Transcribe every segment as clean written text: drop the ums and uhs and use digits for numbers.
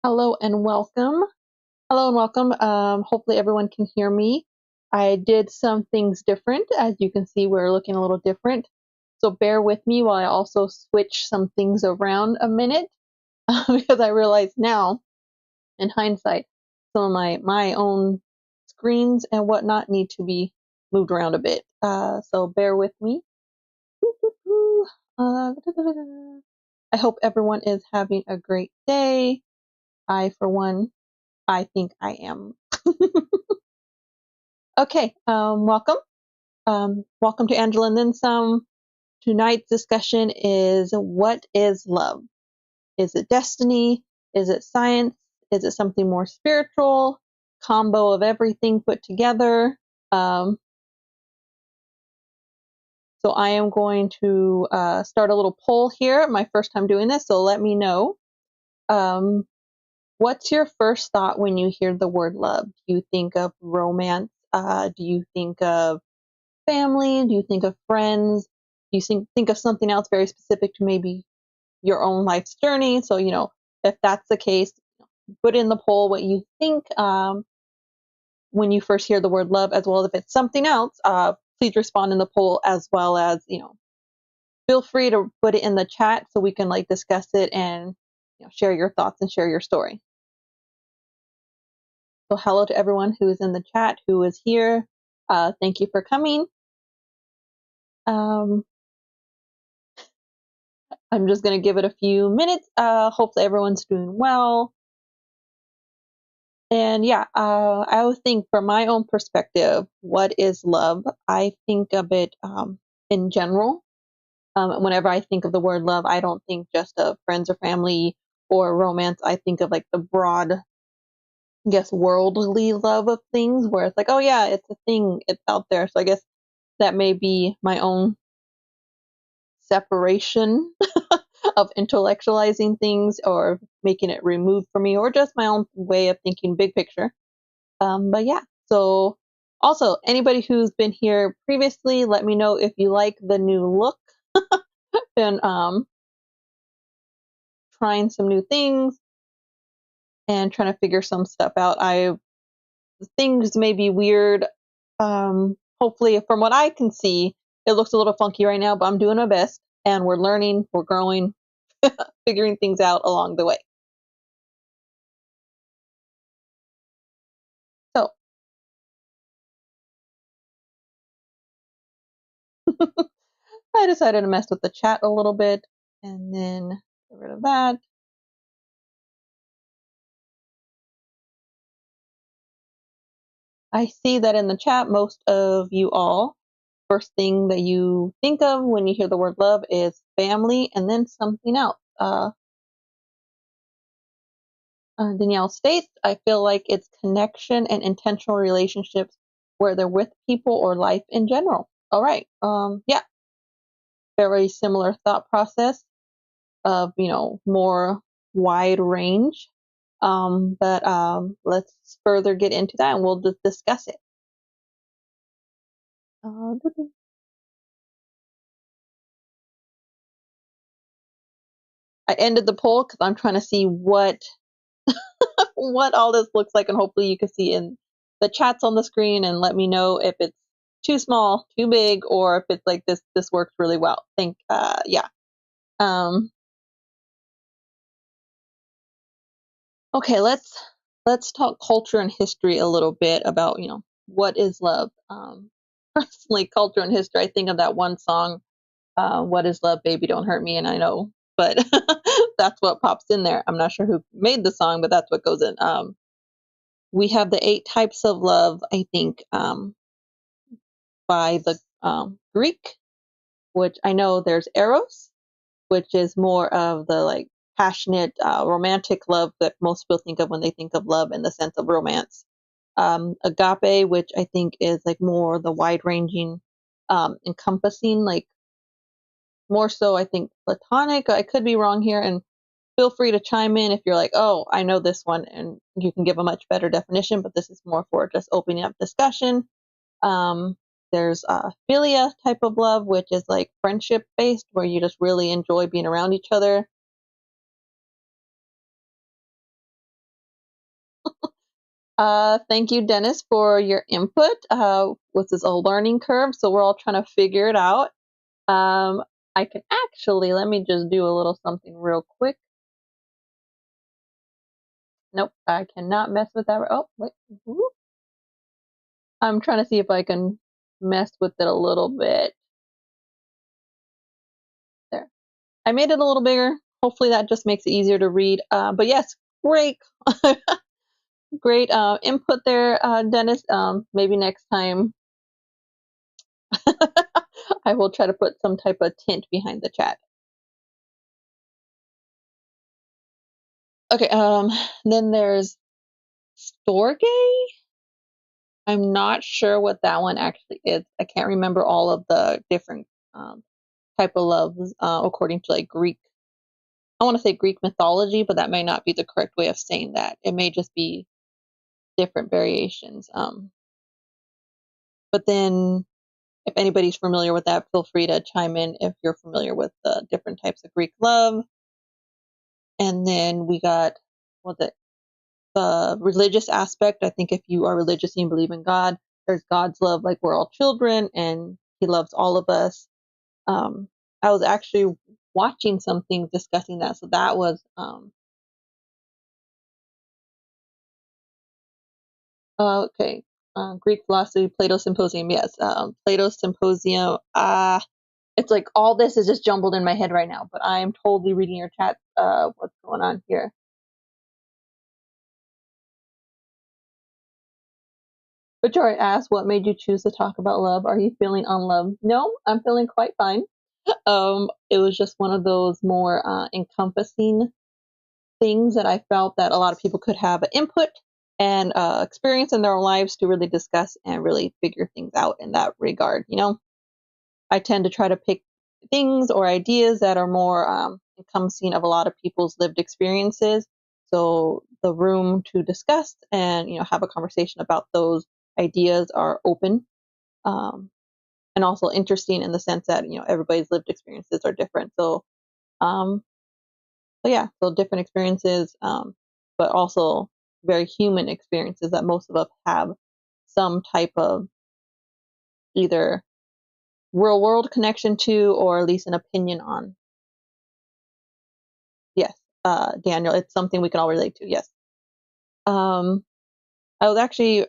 Hello and welcome. Hello and welcome. Hopefully everyone can hear me. I did some things different. As you can see, we're looking a little different. So bear with me while I also switch some things around a minute because I realize now, in hindsight, some of my own screens and whatnot need to be moved around a bit. So bear with me. Uh, I hope everyone is having a great day. I, for one, I think I am. Okay, welcome. Welcome to Angela and Then Some. Tonight's discussion is, what is love? Is it destiny? Is it science? Is it something more spiritual? Combo of everything put together? So I am going to start a little poll here. My first time doing this, so let me know. What's your first thought when you hear the word love? Do you think of romance? Do you think of family? Do you think of friends? Do you think of something else very specific to maybe your own life's journey? So, if that's the case, put in the poll what you think when you first hear the word love, as well as if it's something else, please respond in the poll, as well as, feel free to put it in the chat so we can discuss it and share your thoughts and share your story. So hello to everyone who is in the chat, who is here. Thank you for coming. I'm just going to give it a few minutes. Hopefully everyone's doing well. And yeah, I would think from my own perspective, what is love? I think of it in general. Whenever I think of the word love, I don't think just of friends or family or romance. I think of the broad, I guess, worldly love of things, where it's oh yeah, it's a thing, it's out there. So I guess that may be my own separation of intellectualizing things or making it removed from me, or just my own way of thinking big picture. But yeah, so also anybody who's been here previously, let me know if you like the new look and trying some new things and trying to figure some stuff out. Things may be weird. Hopefully, from what I can see, it looks a little funky right now, but I'm doing my best, and we're learning, we're growing, figuring things out along the way. So I decided to mess with the chat a little bit and then get rid of that. I see that in the chat, most of you all, first thing that you think of when you hear the word love is family and then something else. Danielle states, I feel like it's connection and intentional relationships, where they're with people or life in general. All right. Yeah, very similar thought process of, more wide range. But let's further get into that and we'll just discuss it. I ended the poll because I'm trying to see what all this looks like, and hopefully you can see in the chats on the screen and let me know if it's too small, too big, or if it's this works really well. Yeah. Okay, let's talk culture and history a little bit about, what is love. Personally, culture and history, I think of that one song, What is Love, Baby Don't Hurt Me, and I know, but that's what pops in there. I'm not sure who made the song, but that's what goes in. We have the 8 types of love, I think, by the Greek, which I know there's Eros, which is more of the passionate, romantic love that most people think of when they think of love in the sense of romance. Agape, which I think is more the wide ranging, encompassing, more so, I think, platonic. I could be wrong here, and feel free to chime in if you're oh, I know this one, and you can give a much better definition, but this is more for just opening up discussion. Um, there's philia type of love, which is friendship based, where you just really enjoy being around each other. Thank you, Dennis, for your input. This is a learning curve, so we're all trying to figure it out. Um, I can actually, let me just do a little something real quick. Nope, I cannot mess with that. Oh, wait. Whoop. I'm trying to see if I can mess with it a little bit. There. I made it a little bigger. Hopefully that just makes it easier to read. But yes, great, great input there, Dennis. Maybe next time I will try to put some type of tint behind the chat. Okay, then there's Storge. I'm not sure what that one actually is. I can't remember all of the different um, type of loves according to like Greek. I want to say Greek mythology, but that may not be the correct way of saying that. It may just be different variations. But then, if anybody's familiar with that, feel free to chime in if you're familiar with the different types of Greek love. And then we got what's it? The religious aspect. I think if you are religious and you believe in God, there's God's love, like we're all children, and He loves all of us. I was actually watching something discussing that, so that was okay. Greek philosophy, Plato Symposium. Yes, Plato Symposium. It's like all this is just jumbled in my head right now, but I am totally reading your chat. What's going on here? Victoria asks, "What made you choose to talk about love? Are you feeling unloved?" No, I'm feeling quite fine. It was just one of those more encompassing things that I felt that a lot of people could have input and experience in their lives to really discuss and really figure things out in that regard. I tend to try to pick things or ideas that are more encompassing of a lot of people's lived experiences. So the room to discuss and have a conversation about those ideas are open, um, and also interesting in the sense that everybody's lived experiences are different. Um, so yeah, so different experiences, but also very human experiences that most of us have some type of either real world connection to or at least an opinion on. Yes, Daniel, it's something we can all relate to. Yes. Um, I was actually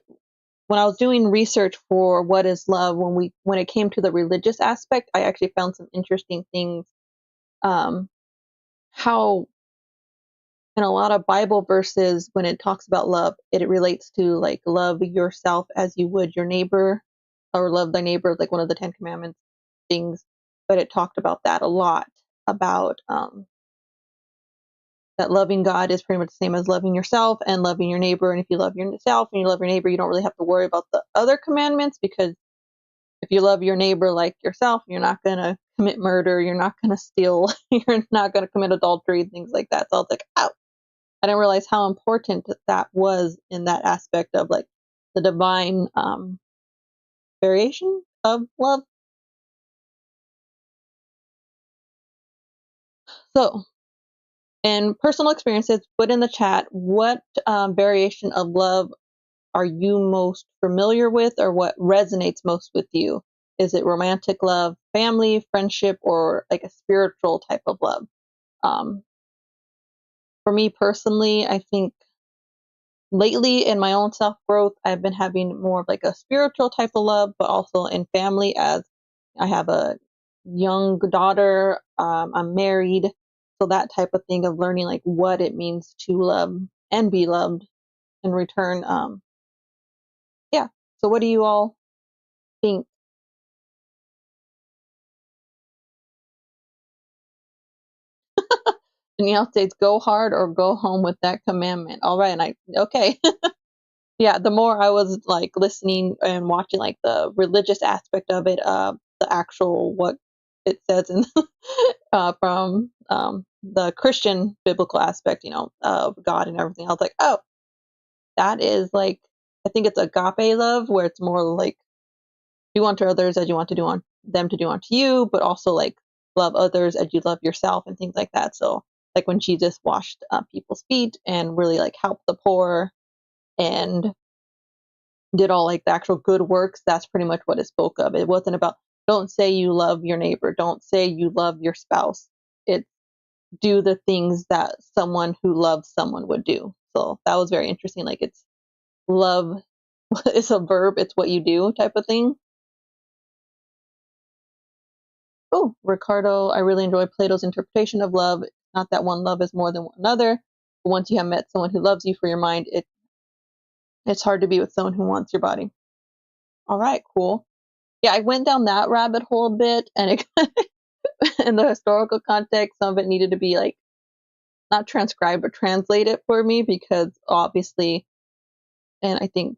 when I was doing research for what is love, when it came to the religious aspect, I actually found some interesting things. How in a lot of Bible verses, when it talks about love, it relates to like love yourself as you would your neighbor, or love thy neighbor, like one of the Ten Commandments things. But it talked about that a lot about that loving God is pretty much the same as loving yourself and loving your neighbor. And if you love yourself and you love your neighbor, you don't really have to worry about the other commandments, because if you love your neighbor like yourself, you're not going to commit murder, you're not going to steal, you're not going to commit adultery, things like that. So I was like, oh, I didn't realize how important that was in that aspect of like the divine variation of love. So, in personal experiences, put in the chat what variation of love are you most familiar with, or what resonates most with you? Is it romantic love, family, friendship, or like a spiritual type of love? Um, for me personally, I think lately in my own self growth, I've been having more of like a spiritual type of love, but also in family, as I have a young daughter, I'm married. So that type of thing of learning like what it means to love and be loved in return. Yeah. So what do you all think? Danielle states, go hard or go home with that commandment. All right. And okay. Yeah. The more I was like listening and watching like the religious aspect of it, the actual, what it says in, from, the Christian biblical aspect, of God and everything. I was like, oh, that is like, I think it's agape love, where it's more like do unto others as you want to do on them to do unto you, but also like love others as you love yourself and things like that. So like when Jesus washed people's feet and really like helped the poor and did all like the actual good works, that's pretty much what it spoke of. It wasn't about don't say you love your neighbor, don't say you love your spouse. It do the things that someone who loves someone would do. So that was very interesting. Like it's love it's a verb, it's what you do type of thing. Oh, Ricardo, I really enjoy Plato's interpretation of love. Not that one love is more than another. But once you have met someone who loves you for your mind, it's hard to be with someone who wants your body. All right, cool. Yeah, I went down that rabbit hole a bit, and it, in the historical context, some of it needed to be like not transcribed but translated for me because obviously, and I think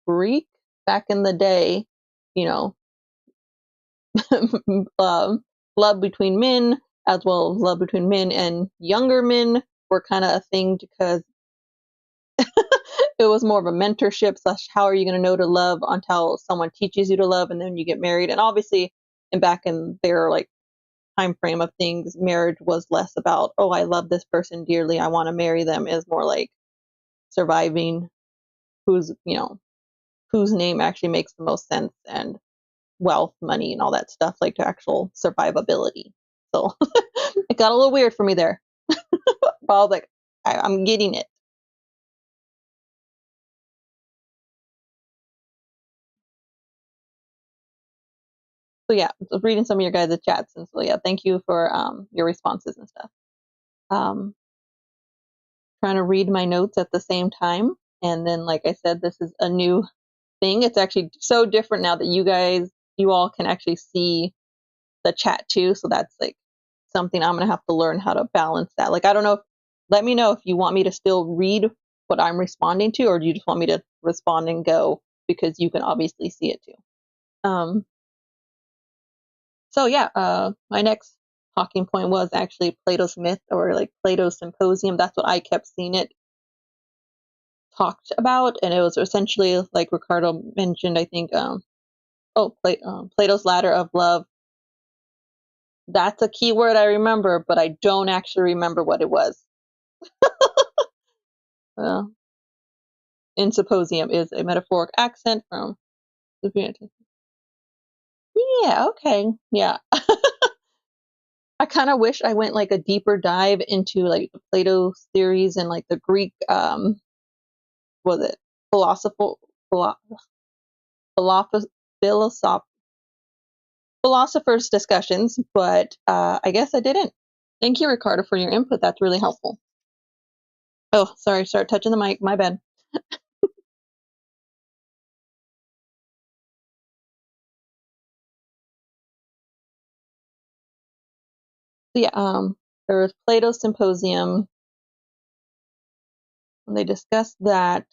Greek back in the day, you know, love between men as well as love between men and younger men were kind of a thing because it was more of a mentorship slash how are you going to know to love until someone teaches you to love and then you get married. And obviously, and back in their like time frame of things, marriage was less about, oh, I love this person dearly, I want to marry them, is more like surviving, who's, you know, whose name actually makes the most sense, and wealth, money, and all that stuff, like to actual survivability. So it got a little weird for me there. But I was like, I'm getting it. So yeah, so reading some of your guys' chats, and so yeah, thank you for your responses and stuff. Um, Trying to read my notes at the same time, and then like I said, this is a new thing. It's actually so different now that you all can actually see the chat too. So that's like something I'm gonna have to learn how to balance that. Like I don't know. Let me know if you want me to still read what I'm responding to, or do you just want me to respond and go because you can obviously see it too. Um, so yeah, my next talking point was actually Plato's myth or like Plato's symposium. That's what I kept seeing it talked about, and it was essentially like Ricardo mentioned. I think Plato's ladder of love. That's a key word I remember, but I don't actually remember what it was. Uh, in symposium is a metaphoric accent from. Yeah, okay, yeah. I kind of wish I went like a deeper dive into like the Plato's theories and like the Greek was it philosophical philo- philosoph- philosophers discussions, but I guess I didn't. Thank you, Ricardo, for your input. That's really helpful. Oh, sorry, start touching the mic. My bad. So yeah, there was Plato's symposium, and they discussed that.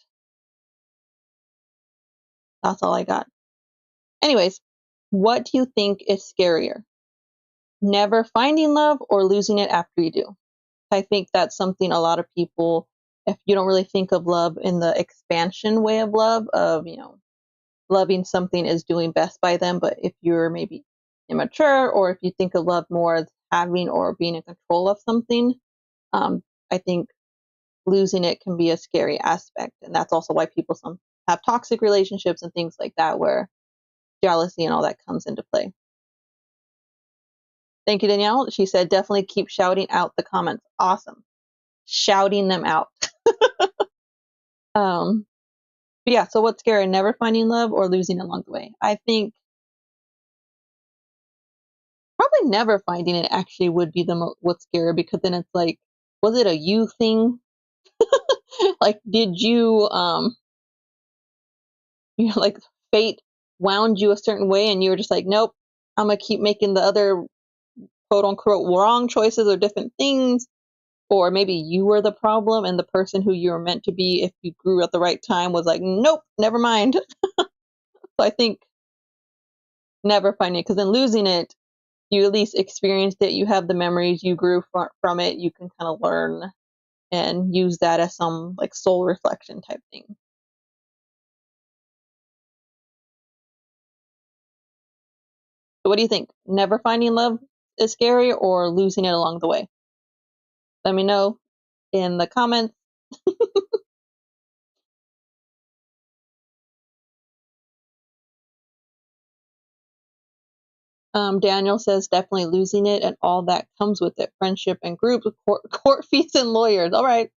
That's all I got. Anyways, what do you think is scarier? Never finding love or losing it after you do? I think that's something a lot of people, if you don't really think of love in the expansion way of love, of, you know, loving something is doing best by them, but if you're maybe immature or if you think of love more as having or being in control of something, I think losing it can be a scary aspect. And that's also why people some have toxic relationships and things like that, where jealousy and all that comes into play. Thank you, Danielle. She said, definitely keep shouting out the comments. Awesome. Shouting them out. Um, but yeah, so what's scary? Never finding love or losing it along the way? I think probably never finding it actually would be what's scary, because then it's like, was it a you thing? Like, did you, you know, like fate wound you a certain way and you were just like, nope, I'm gonna keep making the other quote unquote wrong choices or different things? Or maybe you were the problem and the person who you were meant to be, if you grew at the right time, was like, nope, never mind. So I think never finding it, because then losing it, you at least experienced it, you have the memories, you grew from it, you can kind of learn and use that as some like soul reflection type thing. So what do you think? Never finding love is scary or losing it along the way? Let me know in the comments. Daniel says definitely losing it and all that comes with it. Friendship and groups, court fees and lawyers. All right.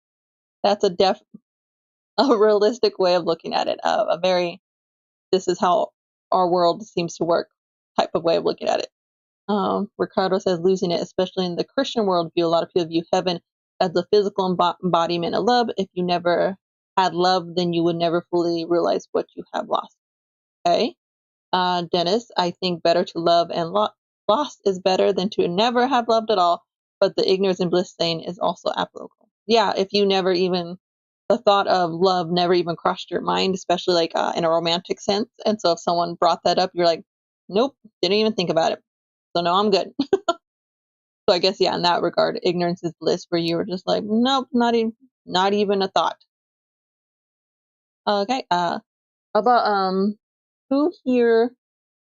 That's a realistic way of looking at it. A very, this is how our world seems to work type of way of looking at it. Ricardo says losing it, especially in the Christian worldview, a lot of people view heaven as the physical embodiment of love. If you never had love, then you would never fully realize what you have lost. Okay. Dennis, I think better to love and lost is better than to never have loved at all. But the ignorance and bliss saying is also applicable. Yeah, if you never even, the thought of love never even crossed your mind, especially like in a romantic sense. And so if someone brought that up, you're like, nope, didn't even think about it. So no, I'm good. So I guess, yeah, in that regard, ignorance is bliss, where you were just like, nope, not even a thought. Okay. About who here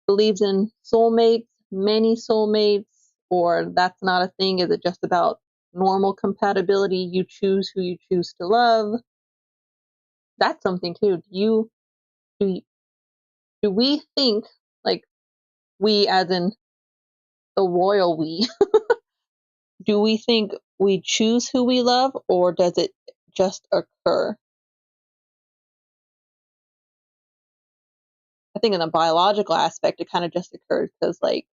believes in soulmates, many soulmates, or that's not a thing? Is it just about normal compatibility? You choose who you choose to love. That's something too. Do, do we think, like, we as in the royal we, do we think we choose who we love, or does it just occur? I think in the biological aspect, it kind of just occurs because, like,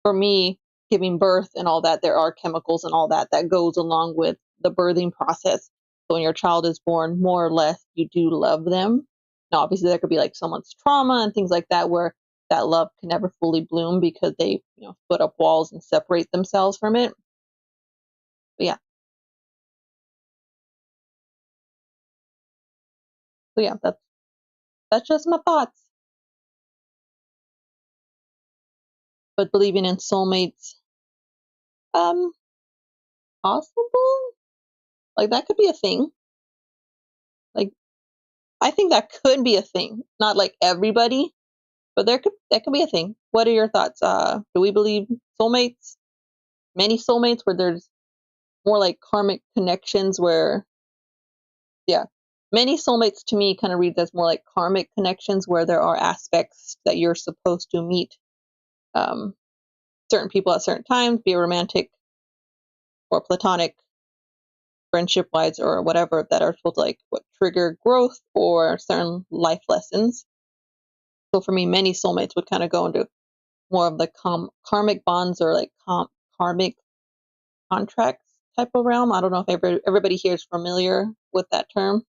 for me, giving birth and all that, there are chemicals and all that that goes along with the birthing process. So when your child is born, more or less, you do love them. Now, obviously, there could be like someone's trauma and things like that, where that love can never fully bloom because they, put up walls and separate themselves from it. But yeah, so yeah, that's just my thoughts. But believing in soulmates, um, possible. Like that could be a thing. Like I think that could be a thing. Not like everybody, but that could be a thing. What are your thoughts? Do we believe soulmates? Many soulmates where there's more like karmic connections where yeah. Many soulmates to me kind of reads as more like karmic connections where there are aspects that you're supposed to meet um, certain people at certain times, be it romantic or platonic, friendship wise or whatever, that are supposed to like what trigger growth or certain life lessons. So for me, many soulmates would kind of go into more of the karmic bonds or like karmic contracts type of realm. I don't know if everybody here is familiar with that term.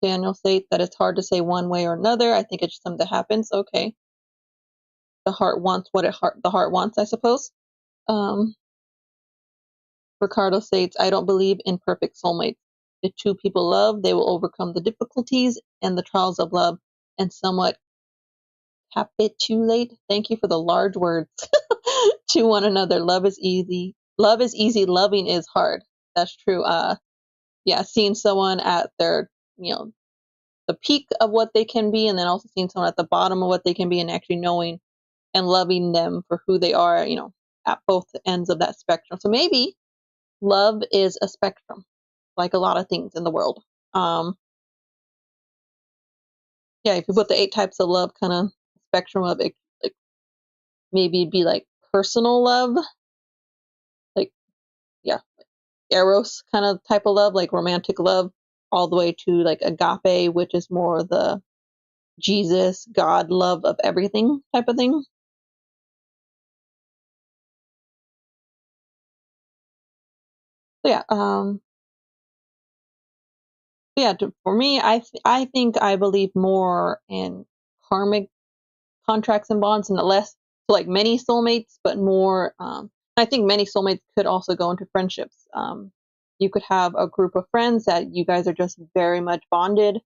Daniel states that it's hard to say one way or another. I think it's just something that happens. Okay. The heart wants what the heart wants, I suppose. Um, Ricardo states, I don't believe in perfect soulmates. If two people love, they will overcome the difficulties and the trials of love and somewhat capitulate. Thank you for the large words to one another. Love is easy. Love is easy. Loving is hard. That's true. Yeah, seeing someone at their, the peak of what they can be, and then also seeing someone at the bottom of what they can be, and actually knowing and loving them for who they are, at both ends of that spectrum. So maybe love is a spectrum, like a lot of things in the world. Um, yeah, if you put the eight types of love kind of spectrum of it, like maybe it'd be like personal love, like yeah, eros kind of type of love, like romantic love, all the way to like agape, which is more the Jesus, God love of everything type of thing. So yeah, for me, I think I believe more in karmic contracts and bonds and less so like many soulmates, but more. I think many soulmates could also go into friendships. You could have a group of friends that you guys are just very much bonded,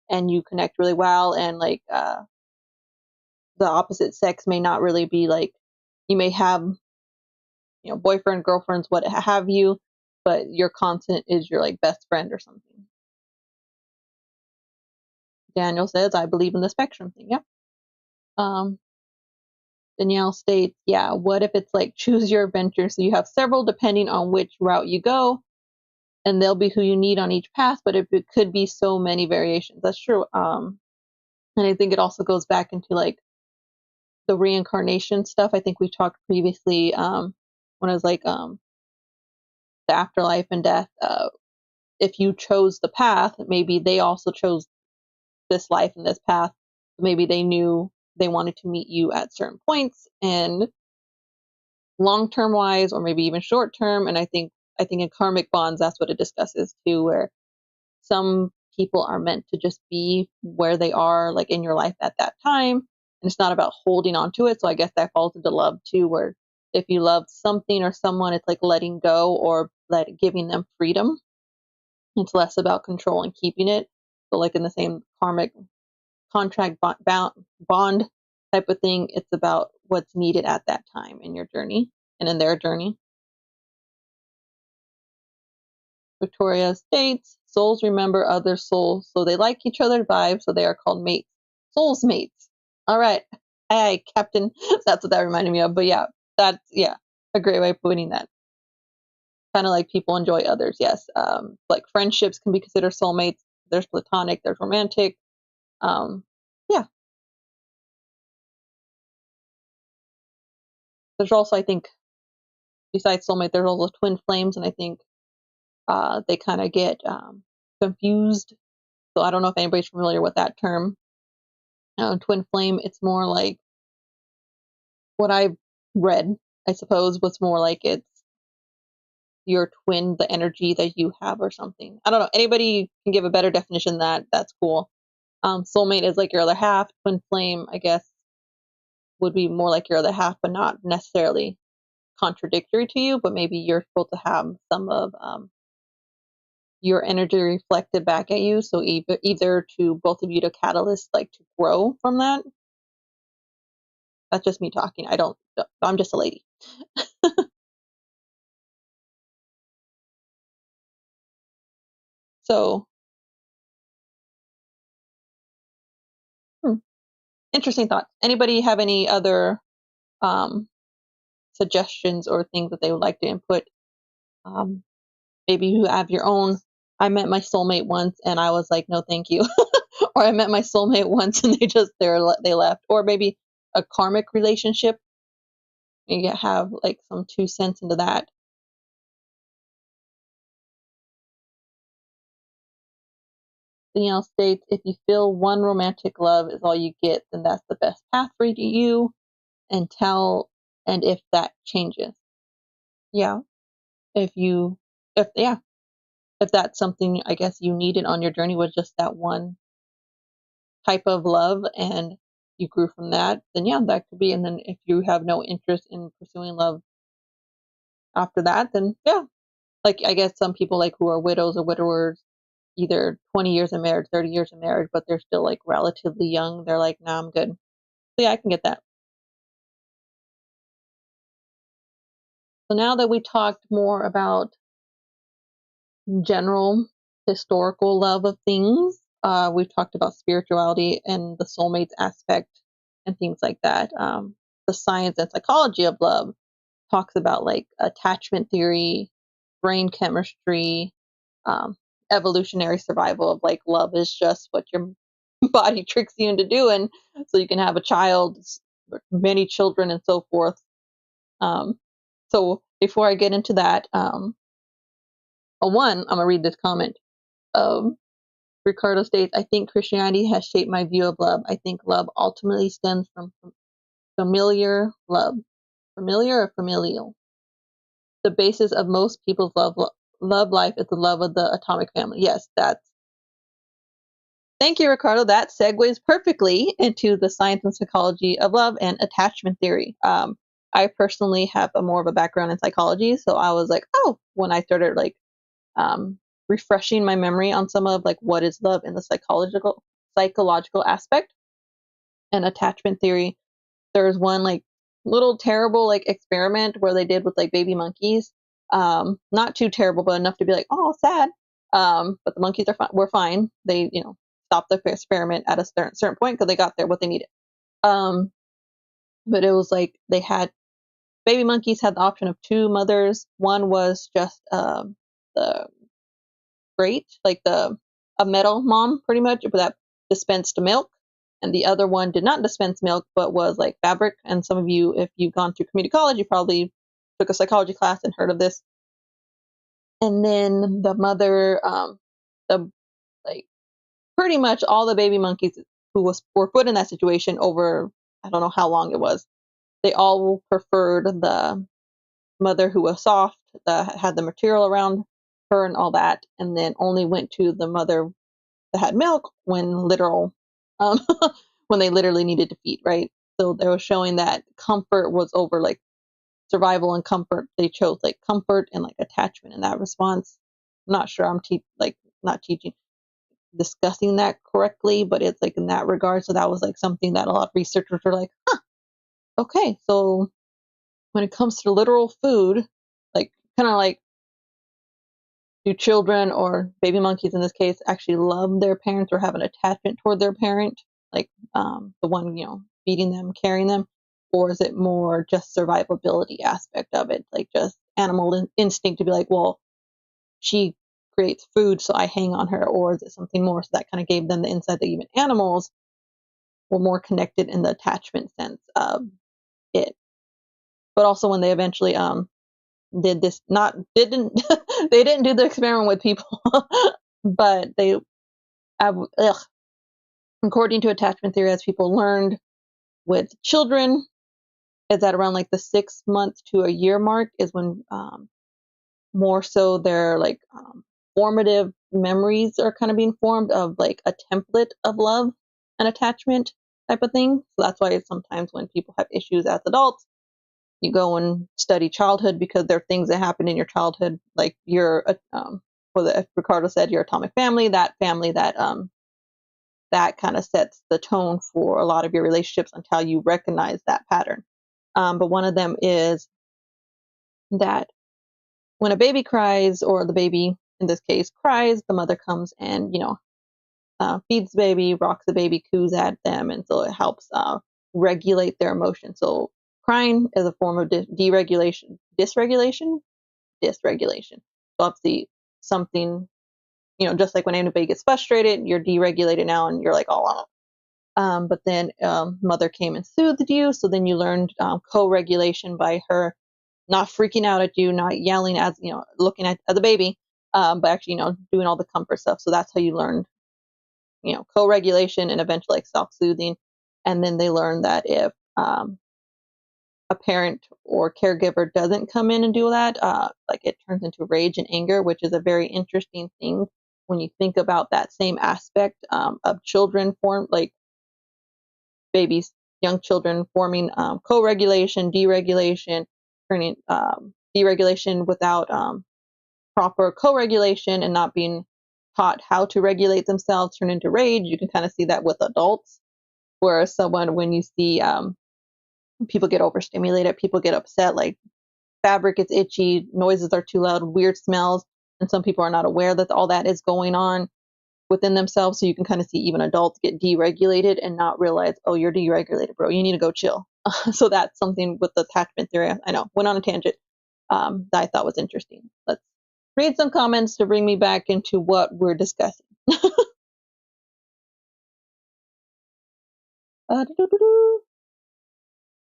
and you connect really well, and like the opposite sex may not really be like you may have boyfriend, girlfriends, what have you, but your constant is your like best friend or something. Daniel says, I believe in the spectrum thing. Yep. Um, Danielle states, yeah, what if it's like choose your adventure? So you have several depending on which route you go, and they'll be who you need on each path, but it could be so many variations. That's true. And I think it also goes back into like the reincarnation stuff. I think we talked previously when I was like the afterlife and death. If you chose the path, maybe they also chose this life and this path. Maybe they knew they wanted to meet you at certain points and long term wise, or maybe even short term. And I think in karmic bonds, that's what it discusses too, where some people are meant to just be where they are, like in your life at that time. And it's not about holding on to it. So I guess that falls into love too, where if you love something or someone, it's like letting go or giving them freedom. It's less about control and keeping it. So like in the same karmic contract bond type of thing, it's about what's needed at that time in your journey and in their journey. Victoria states, souls remember other souls, so they like each other vibe, so they are called mates. Souls mates. All right. Aye, Captain. That's what that reminded me of. But yeah, that's a great way of putting that. Kind of like people enjoy others, yes. Like friendships can be considered soulmates. There's platonic, there's romantic. Um, yeah. There's also, I think, besides soulmate, there's also twin flames, and I think they kind of get confused. So I don't know if anybody's familiar with that term. Twin flame, it's more like what I've read, I suppose, was more like it's your twin, the energy that you have or something. I don't know. Anybody can give a better definition than that. That's cool. Soulmate is like your other half. Twin flame, I guess, would be more like your other half, but not necessarily contradictory to you, but maybe you're supposed to have some of your energy reflected back at you. So either to both of you to catalyst, like to grow from that. That's just me talking. I'm just a lady. So, hmm, interesting thoughts. Anybody have any other um, suggestions or things that they would like to input? Um, maybe you have your own. I met my soulmate once and I was like, no, thank you. Or I met my soulmate once and they left. Or maybe a karmic relationship. You have like some 2 cents into that. Danielle states, if you feel one romantic love is all you get, then that's the best path for you and if that changes. Yeah. If you, if that's something I guess you needed on your journey was just that one type of love and you grew from that, then yeah, that could be. And then if you have no interest in pursuing love after that, then yeah, like I guess some people like who are widows or widowers, either 20 years of marriage, 30 years of marriage, but they're still like relatively young. They're like, nah, I'm good. So yeah, I can get that. So now that we talked more about general historical love of things, we've talked about spirituality and the soulmates aspect and things like that. The science and psychology of love talks about like attachment theory, brain chemistry, um, evolutionary survival of like love is just what your body tricks you into doing so you can have a child, many children, and so forth. Um, so before I get into that, I'm gonna read this comment. Um, Ricardo states, I think Christianity has shaped my view of love. I think love ultimately stems from familiar love. Familiar or familial? The basis of most people's love life is the love of the atomic family. Yes, that's. Thank you, Ricardo. That segues perfectly into the science and psychology of love and attachment theory. I personally have a more of a background in psychology, so I was like, oh, when I started like um, refreshing my memory on some of like what is love in the psychological aspect and attachment theory. There was one like little terrible like experiment where they did with like baby monkeys. Not too terrible, but enough to be like, oh, sad. But the monkeys were fine. They stopped the experiment at a certain point because they got there what they needed. Um, but it was like they had baby monkeys had the option of two mothers. One was just the great, like the a metal mom, pretty much, but that dispensed milk. and the other one did not dispense milk, but was like fabric. And some of you, if you've gone through community college, you probably took a psychology class and heard of this. And then the mother, the like pretty much all the baby monkeys were put in that situation over, I don't know how long it was. They all preferred the mother who was soft, that had the material around her and all that, and then only went to the mother that had milk um, when they literally needed to feed, right? So they were showing that comfort was over like survival and comfort. They chose like comfort and like attachment in that response. I'm not sure I'm not teaching discussing that correctly, but it's like in that regard. So that was like something that a lot of researchers were like, huh, okay. So when it comes to literal food, like kind of like, do children or baby monkeys in this case actually love their parents or have an attachment toward their parent, like the one, feeding them, carrying them, or is it more just survivability aspect of it, like just animal instinct to be like, well, she creates food, so I hang on her, or is it something more? So that kind of gave them the insight that even animals were more connected in the attachment sense of it. But also when they eventually did this, not didn't they didn't do the experiment with people, but they ugh, according to attachment theory, as people learned with children, is that around like the 6 month to a year mark is when more so their like formative memories are kind of being formed of like a template of love and attachment type of thing. So that's why sometimes when people have issues as adults, you go and study childhood because there are things that happened in your childhood, like your Ricardo said, your atomic family that kind of sets the tone for a lot of your relationships until you recognize that pattern. But one of them is that when a baby cries, or the baby in this case cries, the mother comes and feeds the baby, rocks the baby, coos at them, and so it helps regulate their emotions. So crying is a form of deregulation, dysregulation. So obviously something, just like when anybody gets frustrated, you're deregulated now, and you're like, oh. But then mother came and soothed you, so then you learned co-regulation by her not freaking out at you, not yelling as looking at the baby, but actually doing all the comfort stuff. So that's how you learned co-regulation and eventually like self-soothing. And then they learned that if a parent or caregiver doesn't come in and do that, like it turns into rage and anger, which is a very interesting thing when you think about that same aspect of children form, like babies, young children forming co-regulation, deregulation, turning deregulation without proper co-regulation and not being taught how to regulate themselves, turn into rage. You can kind of see that with adults, where someone, when you see people get overstimulated, people get upset, like fabric is itchy, noises are too loud, weird smells, and some people are not aware that all that is going on within themselves. So you can kind of see even adults get deregulated and not realize, oh, you're deregulated, bro. You need to go chill. So that's something with the attachment theory. I know, went on a tangent that I thought was interesting. Let's read some comments to bring me back into what we're discussing.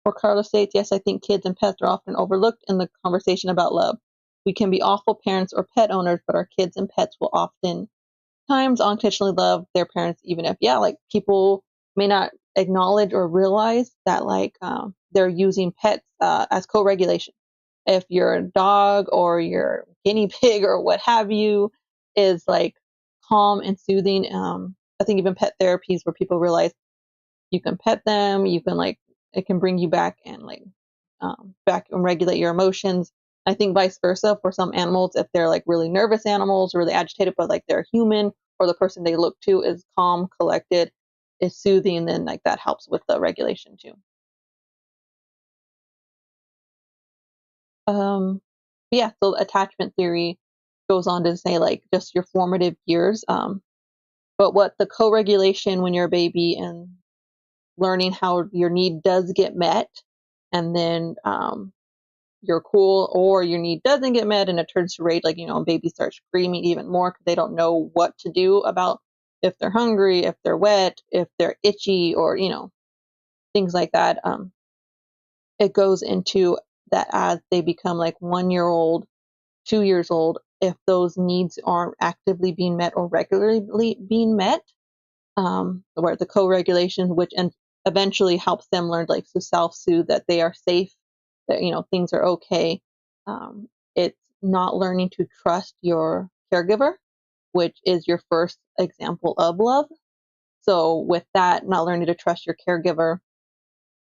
Or Carlos states, yes, I think kids and pets are often overlooked in the conversation about love. We can be awful parents or pet owners, but our kids and pets will often times unintentionally love their parents, even if, yeah, like people may not acknowledge or realize that like they're using pets as co-regulation. If your dog or your guinea pig or what have you is like calm and soothing, I think even pet therapies where people realize you can pet them, you can like, it can bring you back and like back and regulate your emotions. I think vice versa for some animals, if they're like really nervous animals, really agitated, but like they're human, or the person they look to is calm, collected, is soothing, then like that helps with the regulation too. Um, yeah, so attachment theory goes on to say like just your formative years. But what the co-regulation when you're a baby and learning how your need does get met, and then you're cool, or your need doesn't get met and it turns to rage, like babies start screaming even more because they don't know what to do about if they're hungry, if they're wet, if they're itchy, or things like that. It goes into that as they become like 1 year old, 2 years old, if those needs aren't actively being met or regularly being met, where the co-regulation, which eventually helps them learn like to self-soothe, that they are safe, that things are okay. It's not learning to trust your caregiver, which is your first example of love. So with that, not learning to trust your caregiver,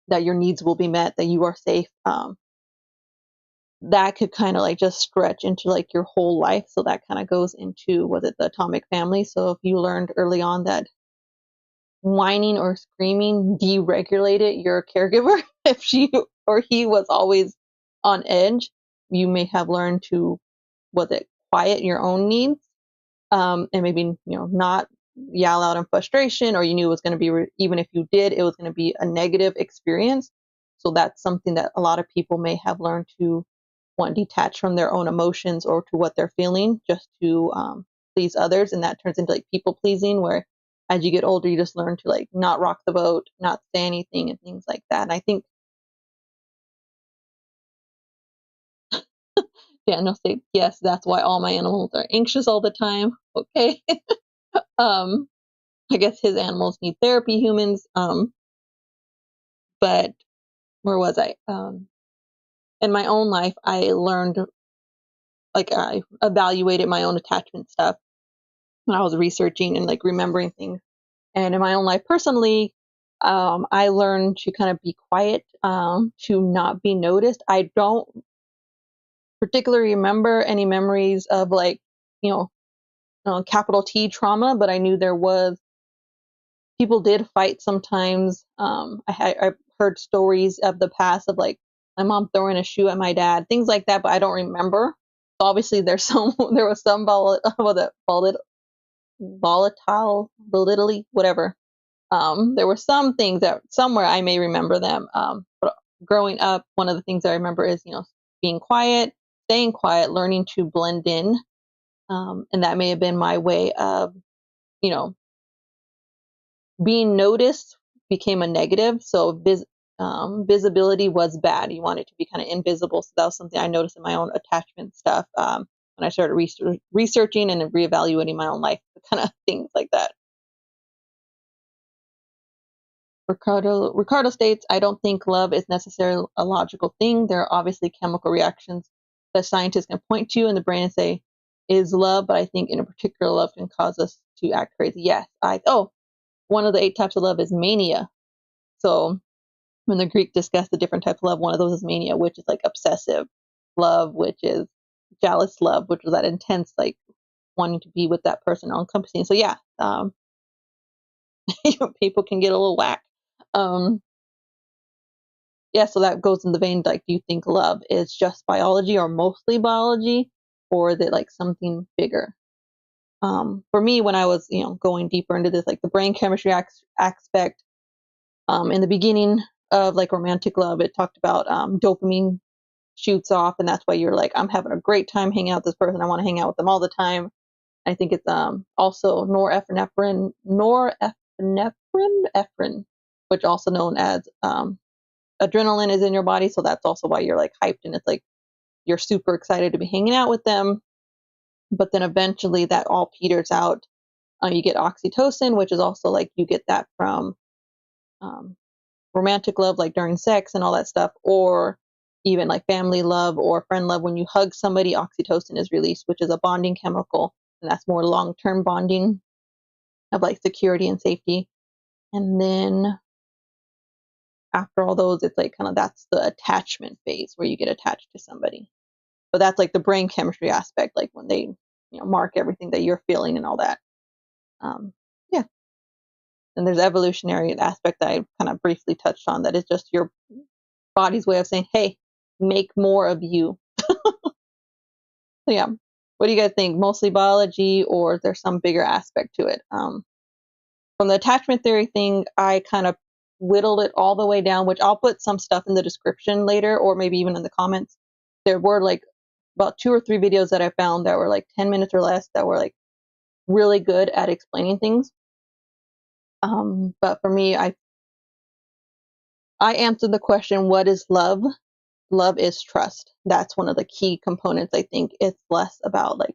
that your needs will be met, that you are safe, that could kind of like just stretch into like your whole life. So that kind of goes into, was it the atomic family? So if you learned early on that whining or screaming deregulated your caregiver, if she or he was always on edge, you may have learned to, was it quiet your own needs, and maybe not yell out in frustration, or you knew it was going to be even if you did, it was going to be a negative experience. So that's something that a lot of people may have learned to want detached from their own emotions or to what they're feeling, just to please others, and that turns into like people pleasing, where as you get older you just learn to like not rock the boat, not say anything, and things like that. And I think Daniel said, yes, that's why all my animals are anxious all the time. Okay. um I guess his animals need therapy, humans. But where was I? In my own life, I learned, like, I evaluated my own attachment stuff when I was researching and like remembering things. And in my own life personally, I learned to kind of be quiet, to not be noticed. I don't particularly remember any memories of like, you know, capital T trauma, but I knew there was, people did fight sometimes. I've heard stories of the past of like my mom throwing a shoe at my dad, things like that, but I don't remember. So obviously, there was some volatile, validity, whatever. There were some things that somewhere I may remember them. But growing up, one of the things I remember is being quiet, staying quiet, learning to blend in, and that may have been my way of you know being noticed became a negative. So visibility was bad. You wanted to be kind of invisible. So that was something I noticed in my own attachment stuff, when I started researching and reevaluating my own life, kind of things like that. Ricardo states, I don't think love is necessarily a logical thing. There are obviously chemical reactions that scientists can point to in the brain and say, is love, but I think in a particular love can cause us to act crazy. Yes. One of the 8 types of love is mania. So when the Greek discussed the different types of love, one of those is mania, which is like obsessive love, which is jealous love, which is that intense, like wanting to be with that person, all encompassing. So yeah, people can get a little whack. Um, yeah, so that goes in the vein, like, do you think love is just biology or mostly biology, or is it like something bigger? For me, when I was, going deeper into this, like the brain chemistry aspect, in the beginning of like romantic love, it talked about dopamine shoots off, and that's why you're like, I'm having a great time hanging out with this person. I want to hang out with them all the time. I think it's also norepinephrine, which also known as adrenaline, is in your body. So that's also why you're like hyped, and it's like you're super excited to be hanging out with them. But then eventually that all peters out. You get oxytocin, which is also like you get that from um, romantic love, like during sex and all that stuff, or even like family love or friend love. When you hug somebody, oxytocin is released, which is a bonding chemical, and that's more long-term bonding of like security and safety. And then after all those, it's like kind of, that's the attachment phase where you get attached to somebody. But that's like the brain chemistry aspect, like when they mark everything that you're feeling and all that. Yeah. And there's evolutionary aspect that I kind of briefly touched on, that is just your body's way of saying, hey, make more of you. So yeah, what do you guys think? Mostly biology, or is there some bigger aspect to it? From the attachment theory thing, I kind of whittled it all the way down, which I'll put some stuff in the description later, or maybe even in the comments. There were like about 2 or 3 videos that I found that were like 10 minutes or less, that were like really good at explaining things. But for me, I answered the question, what is love? Love is trust. That's one of the key components. I think it's less about like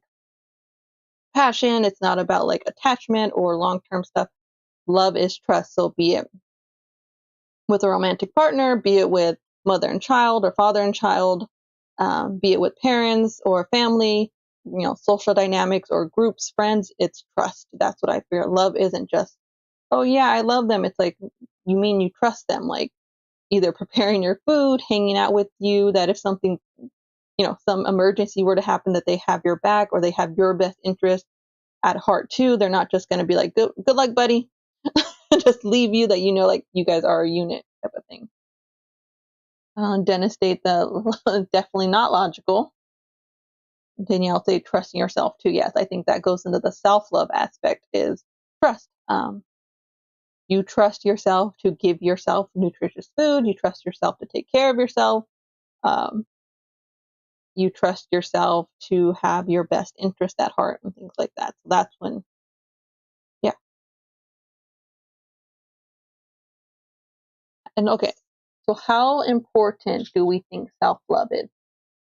passion. It's not about like attachment or long-term stuff. Love is trust. So be it with a romantic partner, be it with mother and child or father and child, be it with parents or family, social dynamics or groups, friends, it's trust. That's what I feel. Love isn't just, oh yeah, I love them. It's like, you mean you trust them, like either preparing your food, hanging out with you, that if something, some emergency were to happen, that they have your back or they have your best interest at heart too. They're not just going to be like, good luck, buddy. Just leave you, that like you guys are a unit type of thing. Dennis states that definitely not logical. Danielle say trusting yourself too. Yes, I think that goes into the self-love aspect, is trust. You trust yourself to give yourself nutritious food. You trust yourself to take care of yourself. Um, you trust yourself to have your best interest at heart and things like that. So that's when, yeah. And okay, so how important do we think self-love is?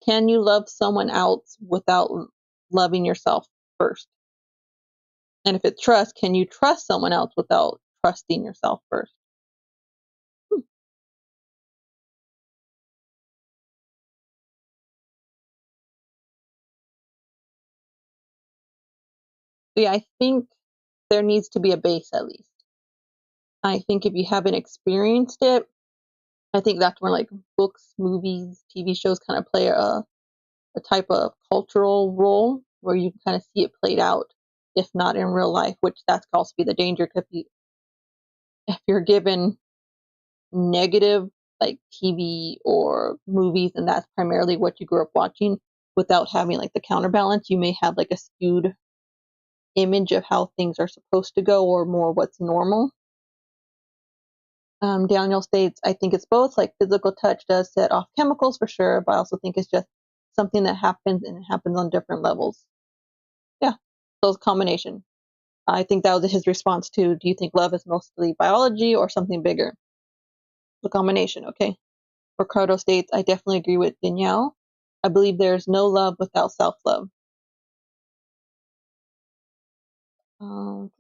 Can you love someone else without loving yourself first? And if it's trust, can you trust someone else without trusting yourself first? Hmm. Yeah, I think there needs to be a base at least. I think if you haven't experienced it, I think that's where like books, movies, TV shows kind of play a type of cultural role where you kind of see it played out, if not in real life, which that's could also be the danger. Because if you're given negative like TV or movies, and that's primarily what you grew up watching, without having like the counterbalance, you may have like a skewed image of how things are supposed to go, or more what's normal. Daniel states, I think it's both. Like physical touch does set off chemicals for sure, but I also think it's just something that happens, and it happens on different levels. Yeah, so it's a combination. I think that was his response to, do you think love is mostly biology or something bigger? The combination, okay. Ricardo states, I definitely agree with Danielle. I believe there's no love without self-love. Um,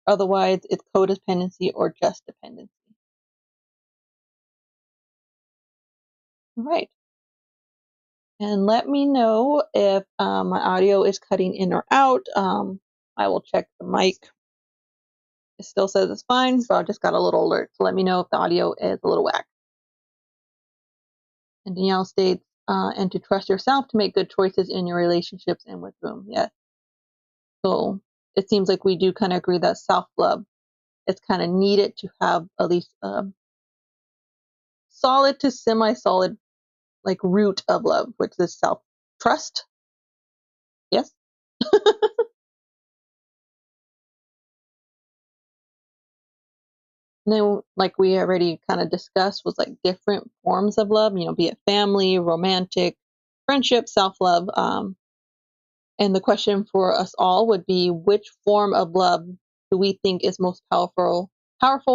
Otherwise, it's codependency or just dependency. All right. And let me know if my audio is cutting in or out. I will check the mic. It still says it's fine, so I just got a little alert. So let me know if the audio is a little whack. And Danielle states, and to trust yourself to make good choices in your relationships and with whom. Yes. So it seems like we do kind of agree that self-love is kind of needed to have at least solid to semi-solid like root of love, which is self-trust. Yes. And then, like we already kind of discussed, was like different forms of love, be it family, romantic, friendship, self love. And the question for us all would be, which form of love do we think is most powerful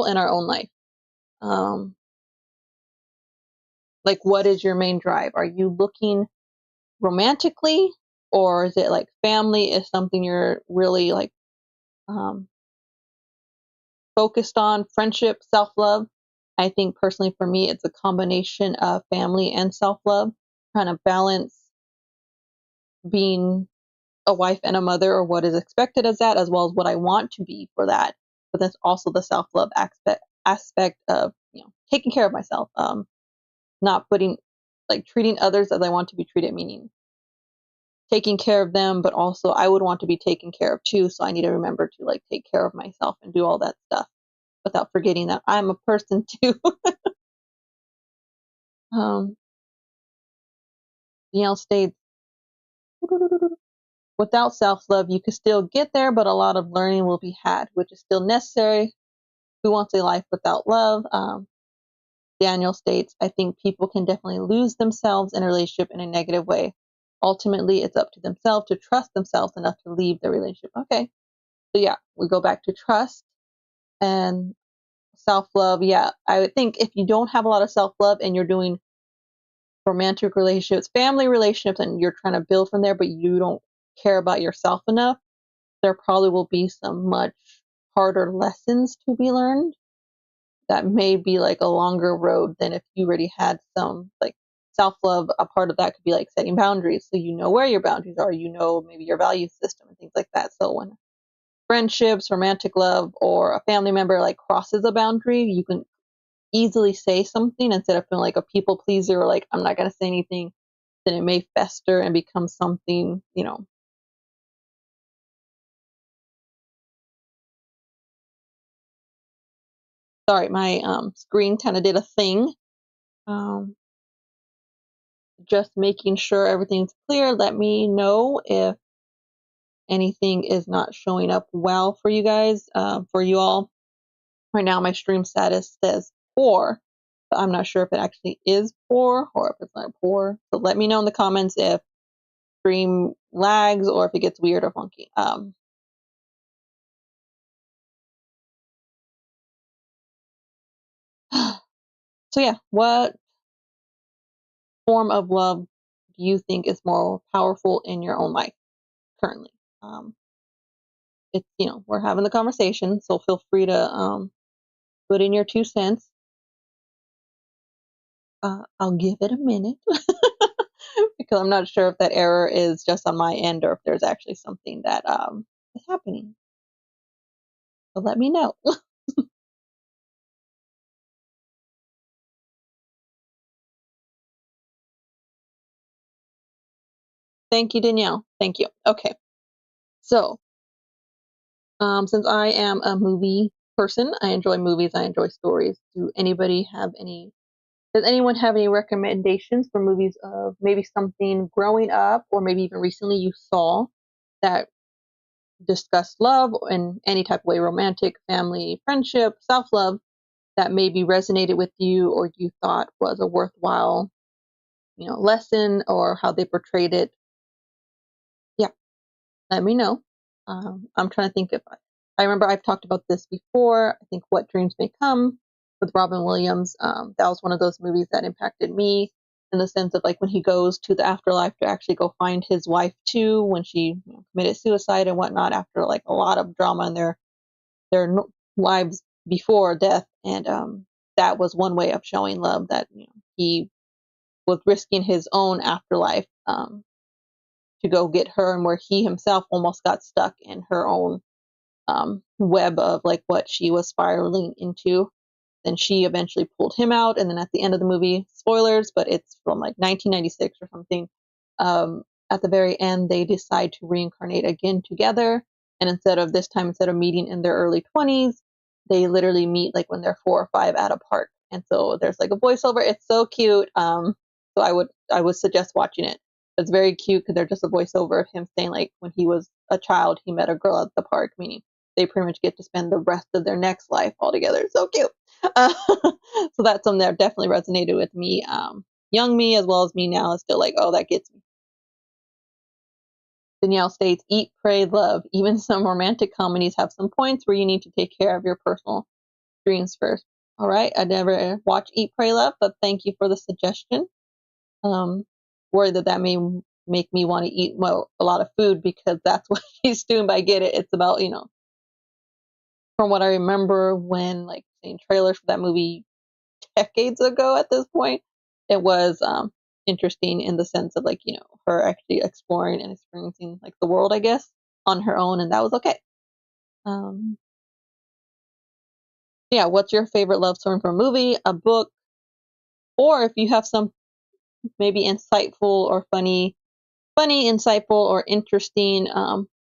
in our own life? Um, like, what is your main drive? Are you looking romantically, or is it like family is something you're really like um, focused on? Friendship, self love? I think personally for me, it's a combination of family and self love, kind of balance being a wife and a mother, or what is expected as that, as well as what I want to be for that. But that's also the self love aspect of taking care of myself, not putting like treating others as I want to be treated, meaning taking care of them, but also I would want to be taken care of too. So I need to remember to like take care of myself and do all that stuff without forgetting that I'm a person too. um, Yale states, without self love, you can still get there, but a lot of learning will be had, which is still necessary. Who wants a life without love? Daniel states, I think people can definitely lose themselves in a relationship in a negative way. ultimately it's up to themselves to trust themselves enough to leave the relationship. Okay. So yeah, we go back to trust and self-love. Yeah, I would think if you don't have a lot of self-love and you're doing romantic relationships, family relationships, and you're trying to build from there, but you don't care about yourself enough, there probably will be some much harder lessons to be learned that may be like a longer road than if you already had some like self-love. A part of that could be like setting boundaries, so you know where your boundaries are, you know maybe your value system and things like that. So when friendships, romantic love, or a family member like crosses a boundary, you can easily say something instead of feeling like a people pleaser or like I'm not going to say anything. Then it may fester and become something, you know. Sorry, my screen kind of did a thing. Um, just making sure everything's clear. Let me know if anything is not showing up well for you guys, for you all. Right now, my stream status says poor, but I'm not sure if it actually is poor or if it's not poor. So let me know in the comments if stream lags or if it gets weird or funky. So yeah, what form of love do you think is more powerful in your own life currently? Um, it's, you know, we're having the conversation, so feel free to put in your 2 cents. I'll give it a minute because I'm not sure if that error is just on my end or if there's actually something that is happening. So let me know. Thank you, Danielle. Thank you. Okay. So, since I am a movie person, I enjoy movies, I enjoy stories. Does anyone have any recommendations for movies of maybe something growing up or maybe even recently you saw that discussed love in any type of way, romantic, family, friendship, self-love, that maybe resonated with you or you thought was a worthwhile, you know, lesson or how they portrayed it? Yeah, let me know. I'm trying to think if I remember I've talked about this before. I think What Dreams May Come with Robin Williams. That was one of those movies that impacted me in the sense of like when he goes to the afterlife to actually go find his wife too when she, you know, committed suicide and whatnot after like a lot of drama in their lives before death. And that was one way of showing love that, you know, he was risking his own afterlife to go get her, and where he himself almost got stuck in her own web of like what she was spiraling into. Then she eventually pulled him out, and then at the end of the movie, spoilers, but it's from like 1996 or something. At the very end, they decide to reincarnate again together, and instead of meeting in their early 20s, they literally meet like when they're 4 or 5 at a park. And so there's like a voiceover. It's so cute. So I would suggest watching it. It's very cute because they're just a voiceover of him saying like when he was a child, he met a girl at the park, meaning they pretty much get to spend the rest of their next life all together. So cute. So that's something that definitely resonated with me. Young me as well as me now is still like, oh, that gets me. Danielle states, eat, pray, love. Even some romantic comedies have some points where you need to take care of your personal dreams first. All right. I never watched Eat, Pray, Love, but thank you for the suggestion. Um, worried that that may make me want to eat, well, a lot of food because that's what he's doing. But I get it. It's about, you know, from what I remember when like seeing trailers for that movie decades ago at this point, it was interesting in the sense of like, you know, her actually exploring and experiencing like the world, I guess, on her own, and that was okay. Um, yeah, what's your favorite love story from a movie, a book, or if you have some maybe insightful or funny, insightful, or interesting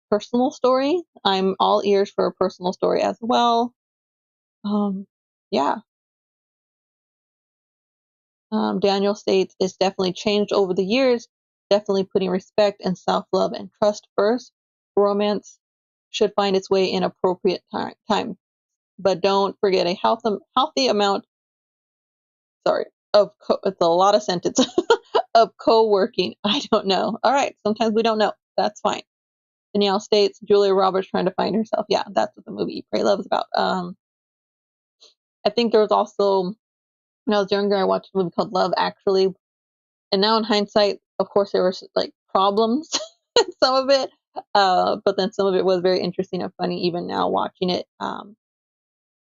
personal story? I'm all ears for a personal story as well. Yeah. Daniel states it's definitely changed over the years, definitely putting respect and self love and trust first. Romance should find its way in appropriate time, but don't forget a healthy amount, sorry, it's a lot of sentences, of co-working? I don't know. All right, sometimes we don't know. That's fine. Danielle states Julia Roberts trying to find herself. Yeah, that's what the movie Eat, Pray, Love is about. I think there was also when I was younger, I watched a movie called Love Actually, and now in hindsight, of course, there were like problems in some of it, but then some of it was very interesting and funny. Even now watching it,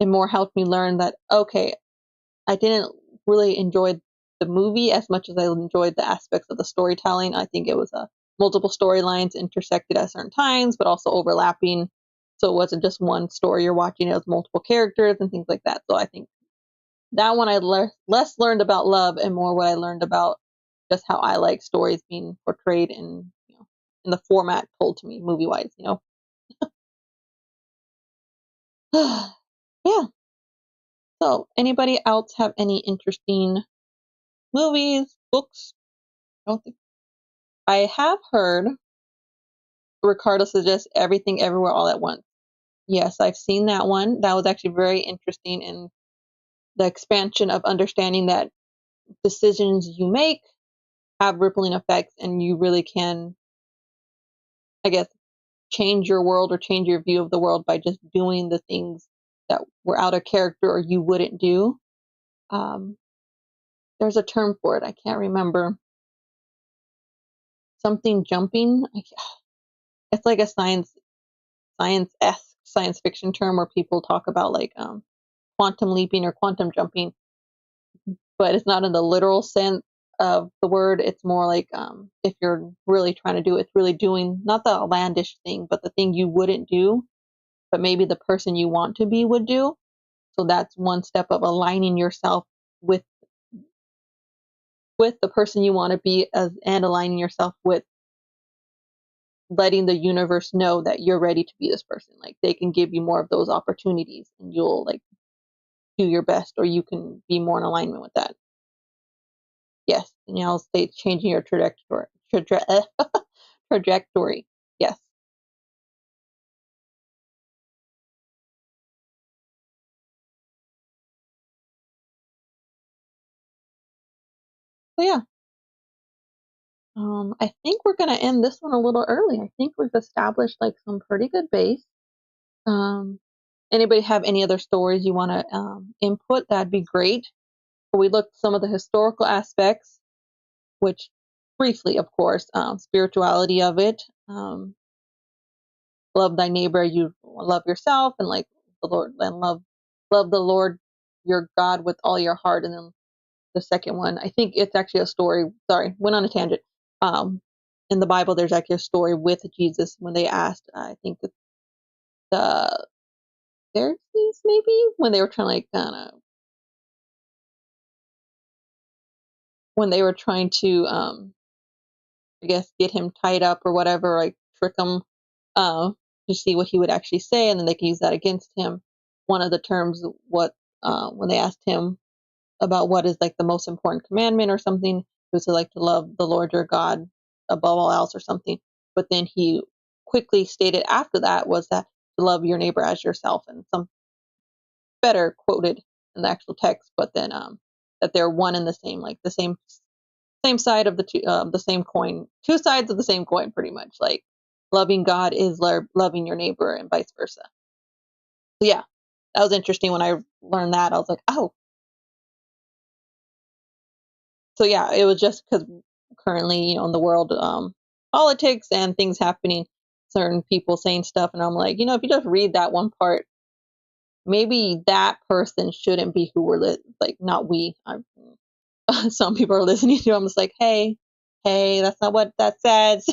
it more helped me learn that okay, I didn't really enjoy the movie as much as I enjoyed the aspects of the storytelling. I think it was multiple storylines intersected at certain times, but also overlapping. So it wasn't just one story you're watching; it was multiple characters and things like that. So I think that one I less learned about love and more what I learned about just how I like stories being portrayed in in the format told to me movie wise. Yeah. So anybody else have any interesting movies, books? I don't think I have heard Ricardo suggest Everything Everywhere All at Once. Yes, I've seen that one. That was actually very interesting in the expansion of understanding that decisions you make have rippling effects and you really can, I guess, change your world or change your view of the world by just doing the things that were out of character or you wouldn't do. Um, there's a term for it. I can't remember. Something jumping. It's like a science-esque science fiction term where people talk about like quantum leaping or quantum jumping, but it's not in the literal sense of the word. It's more like if you're really trying to do it, it's really doing not the outlandish thing, but the thing you wouldn't do, but maybe the person you want to be would do. So that's one step of aligning yourself with the person you want to be and aligning yourself with letting the universe know that you're ready to be this person. Like they can give you more of those opportunities and you'll like do your best or you can be more in alignment with that. Yes, Danielle states changing your trajectory. Trajectory. Yes. So yeah, I think we're gonna end this one a little early. I think we've established like some pretty good base. Um, anybody have any other stories you want to input? That'd be great. We looked at some of the historical aspects, which briefly, of course, spirituality of it. Love thy neighbor, you love yourself, and like the Lord, and love the Lord your God with all your heart. And then the second one, I think it's actually a story. Sorry, went on a tangent. Um, in the Bible, there's actually a story with Jesus when they asked, I think the Pharisees maybe when they were trying to like kind of when they were trying to I guess get him tied up or whatever, like trick him uh, to see what he would actually say, and then they can use that against him. One of the terms, what when they asked him about what is like the most important commandment or something, it was to like to love the Lord your God above all else or something. But then he quickly stated after that was that to love your neighbor as yourself, and some better quoted in the actual text, but then that they're one and the same, like the same side of the same coin, two sides of the same coin, pretty much. Like loving God is loving your neighbor, and vice versa. So yeah, that was interesting when I learned that. I was like, oh, so yeah, it was just because currently, in the world, politics and things happening, certain people saying stuff, and I'm like, if you just read that one part, maybe that person shouldn't be who like, not we. Some people are listening to. I'm just like, hey, that's not what that says.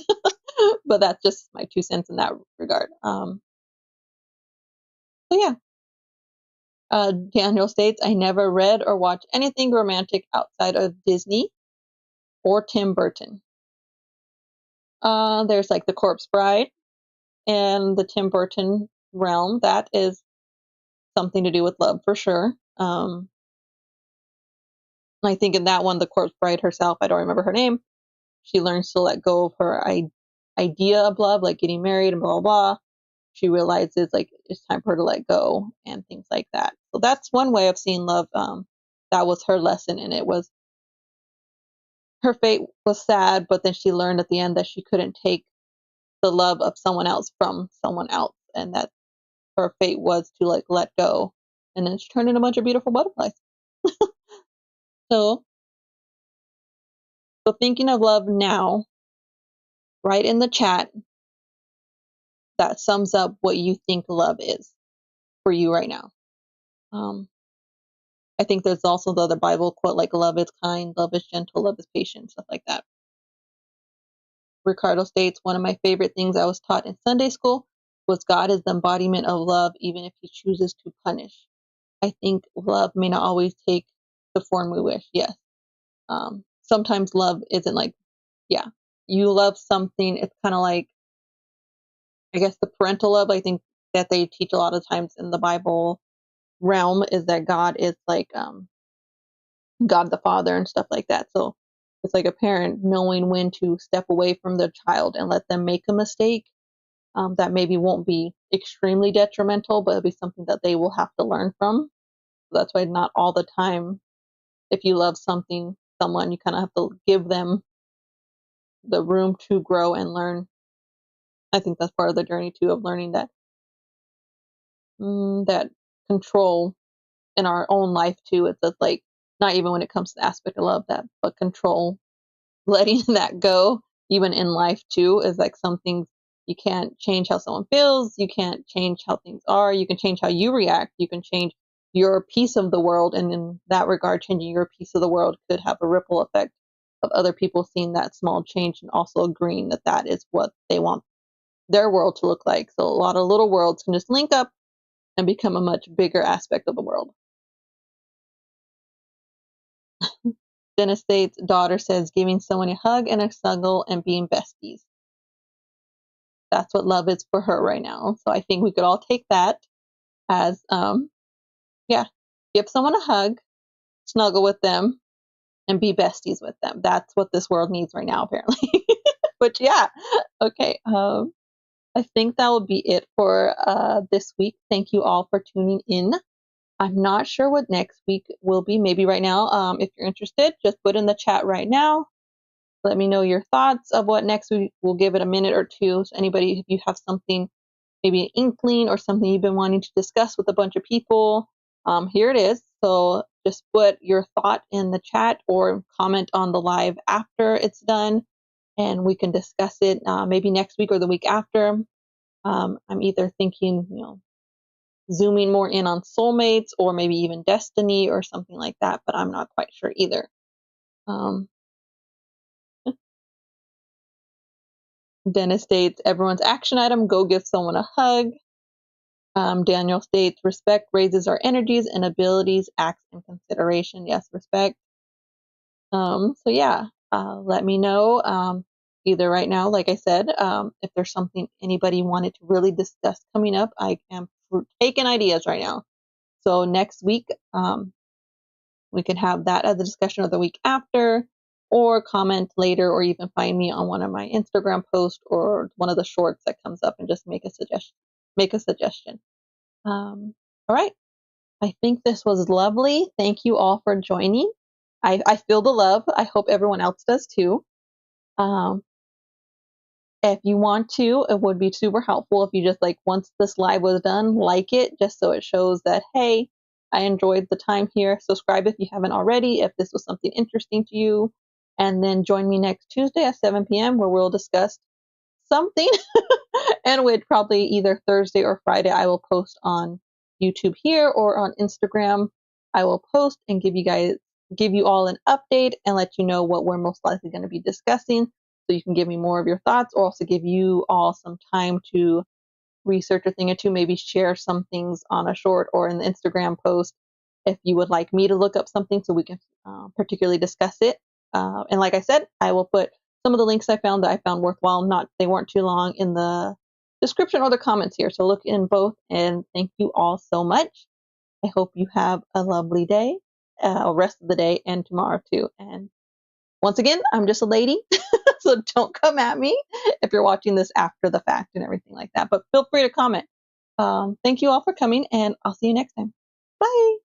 But that's just my 2 cents in that regard. So yeah, Daniel states, I never read or watched anything romantic outside of Disney or Tim Burton. There's like The Corpse Bride and the Tim Burton realm. That is something to do with love for sure. I think in that one, the Corpse Bride herself, I don't remember her name, she learns to let go of her idea of love, like getting married and blah, blah, blah. She realizes like it's time for her to let go and things like that. So that's one way of seeing love. That was her lesson, and it was her fate was sad, but then she learned at the end that she couldn't take the love of someone else from someone else, and that her fate was to like let go. And then she turned into a bunch of beautiful butterflies. So, so thinking of love now, write in the chat that sums up what you think love is for you right now. I think there's also the other Bible quote like love is kind, love is gentle, love is patient, stuff like that. Ricardo states, one of my favorite things I was taught in Sunday school was God is the embodiment of love, even if he chooses to punish. I think love may not always take the form we wish. Yes. Sometimes love isn't like, yeah, you love something. It's kind of like, I guess the parental love, I think that they teach a lot of times in the Bible realm is that God is like, God the Father and stuff like that. So it's like a parent knowing when to step away from their child and let them make a mistake that maybe won't be extremely detrimental, but it'll be something that they will have to learn from. So that's why not all the time, if you love someone, you kind of have to give them the room to grow and learn. I think that's part of the journey too, of learning that that control in our own life too. It's just like not even when it comes to the aspect of love, that but control, letting that go, even in life too, is like some things you can't change how someone feels. You can't change how things are. You can change how you react. You can change your piece of the world. And in that regard, changing your piece of the world could have a ripple effect of other people seeing that small change and also agreeing that that is what they want their world to look like. So a lot of little worlds can just link up and become a much bigger aspect of the world. Dennis states, daughter says, giving someone a hug and a snuggle and being besties. That's what love is for her right now. So I think we could all take that as, yeah, give someone a hug, snuggle with them, and be besties with them. That's what this world needs right now, apparently. But yeah, okay. I think that will be it for this week. Thank you all for tuning in. I'm not sure what next week will be. Maybe right now, if you're interested, just put in the chat right now. Let me know your thoughts of what next week. We'll give it a minute or two. So anybody, if you have something, maybe an inkling or something you've been wanting to discuss with a bunch of people, here it is. So just put your thought in the chat or comment on the live after it's done, and we can discuss it maybe next week or the week after. I'm either thinking, zooming more in on soulmates or maybe even destiny or something like that, but I'm not quite sure either. Dennis states, everyone's action item, go give someone a hug. Daniel states, respect raises our energies and abilities, acts and consideration. Yes, respect. So yeah, let me know either right now, like I said, if there's something anybody wanted to really discuss coming up. I am taking ideas right now. So next week, we can have that as a discussion of the week after, or comment later, or even find me on one of my Instagram posts or one of the shorts that comes up and just make a suggestion. All right. I think this was lovely. Thank you all for joining. I feel the love. I hope everyone else does too. If you want to, it would be super helpful if you just like, once this live was done, like it, just so it shows that, hey, I enjoyed the time here. Subscribe if you haven't already, if this was something interesting to you. And then join me next Tuesday at 7 p.m. where we'll discuss something and which probably either Thursday or Friday I will post on YouTube here or on Instagram. I will post and give you all an update and let you know what we're most likely going to be discussing, so you can give me more of your thoughts, or also give you all some time to research a thing or two, maybe share some things on a short or in the Instagram post if you would like me to look up something so we can particularly discuss it. And like I said, I will put some of the links I found that I found worthwhile, they weren't too long, in the description or the comments here. So look in both, and thank you all so much. I hope you have a lovely day, rest of the day, and tomorrow too. And once again, I'm just a lady, so don't come at me if you're watching this after the fact and everything like that. But feel free to comment. Thank you all for coming, and I'll see you next time. Bye.